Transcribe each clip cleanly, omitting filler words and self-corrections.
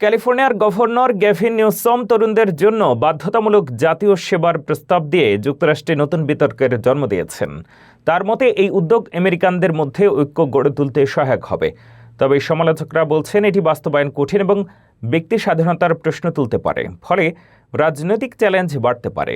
ক্যালিফোর্নিয়ার governor Gavin Newsom তরুণদের জন্য বাধ্যতামূলক জাতীয় সেবার প্রস্তাব দিয়ে যুক্তরাষ্ট্রে নতুন বিতর্কের জন্ম দিয়েছেন। তার মতে এই উদ্যোগ আমেরিকানদের মধ্যে ঐক্য গড়ে তুলতে সহায়ক হবে। তবে সমালোচকরা বলছেন এটি বাস্তবায়ন কঠিন এবং ব্যক্তি স্বাধীনতার প্রশ্ন তুলতে পারে, ফলে রাজনৈতিক চ্যালেঞ্জ বাড়তে পারে।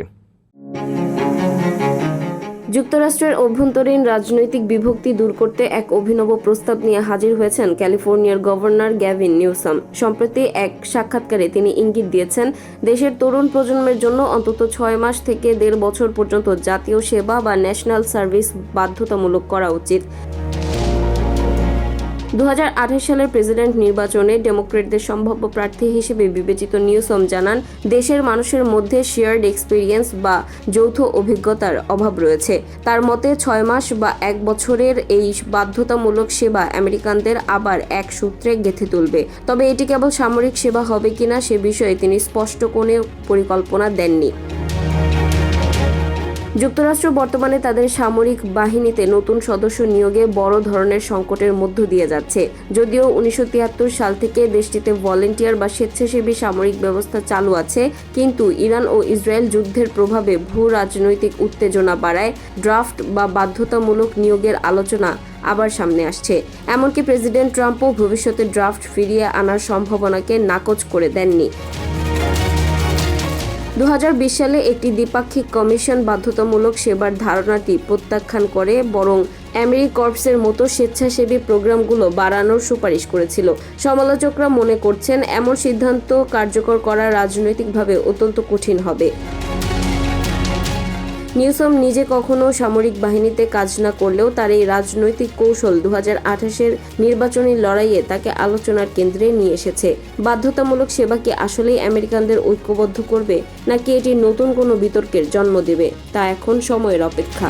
যুক্তরাষ্ট্রের অভ্যন্তরীণ রাজনৈতিক বিভক্তি দূর করতে এক অভিনব প্রস্তাব নিয়ে হাজির হয়েছেন ক্যালিফোর্নিয়ার গভর্নর গ্যাভিন নিউসম। সম্প্রতি এক সাক্ষাৎকারে তিনি ইঙ্গিত দিয়েছেন, দেশের তরুণ প্রজন্মের জন্য অন্তত 6 মাস থেকে 1.5 বছর পর্যন্ত জাতীয় সেবা বা ন্যাশনাল সার্ভিস বাধ্যতামূলক করা উচিত। 2028 সালের প্রেসিডেন্ট নির্বাচনে ডেমোক্র্যাটদের সম্ভাব্য প্রার্থী হিসেবে বিবেচিত নিউসম জানান, দেশের মানুষের মধ্যে শেয়ার্ড এক্সপিরিয়েন্স বা যৌথ অভিজ্ঞতার অভাব রয়েছে। তার মতে 6 মাস বা 1 বছরের এই বাধ্যতামূলক সেবা আমেরিকানদের আবার এক সূত্রে গেঁথে তুলবে। তবে এটি কেবল সামরিক সেবা হবে কিনা সে বিষয়ে তিনি স্পষ্ট কোনো পরিকল্পনা দেননি। যুক্তরাষ্ট্র বর্তমানে তাদের সামরিক বাহিনীতে নতুন সদস্য নিয়োগে বড় ধরনের সংকটের মধ্য দিয়ে যাচ্ছে। যদিও 1973 সাল থেকে দেশটিতে ভলান্টিয়ার বা স্বেচ্ছাসেবী সামরিক ব্যবস্থা চালু আছে, কিন্তু ইরান ও ইসরায়েল যুদ্ধের প্রভাবে ভূ-রাজনৈতিক উত্তেজনা বাড়ায় ড্রাফট বা বাধ্যতামূলক নিয়োগের আলোচনা আবার সামনে আসছে। এমনকি প্রেসিডেন্ট ট্রাম্পও ভবিষ্যতে ড্রাফট ফিরিয়ে আনার সম্ভাবনাকে নাকচ করে দেননি। 2020 সালে একটি দ্বিপাক্ষিক কমিশন বাধ্যতামূলক সেবার ধারণাটি প্রত্যাখ্যান করে বরং আমেরিকর্পসের মতো স্বেচ্ছাসেবী প্রোগ্রামগুলো বাড়ানোর সুপারিশ করেছিল। সমালোচকরা মনে করছেন, এমন সিদ্ধান্ত কার্যকর করা রাজনৈতিকভাবে অত্যন্ত কঠিন হবে। নিউসম নিজে কখনো সামরিক বাহিনীতে কাজ না করলেও তার এই রাজনৈতিক কৌশল 2028-এর নির্বাচনী লড়াইয়ে তাকে আলোচনার কেন্দ্রে নিয়ে এসেছে। বাধ্যতামূলক সেবা কি আসলেই আমেরিকানদের ঐক্যবদ্ধ করবে, নাকি এটি নতুন কোনো বিতর্কের জন্ম দেবে, তা এখন সময়ের অপেক্ষা।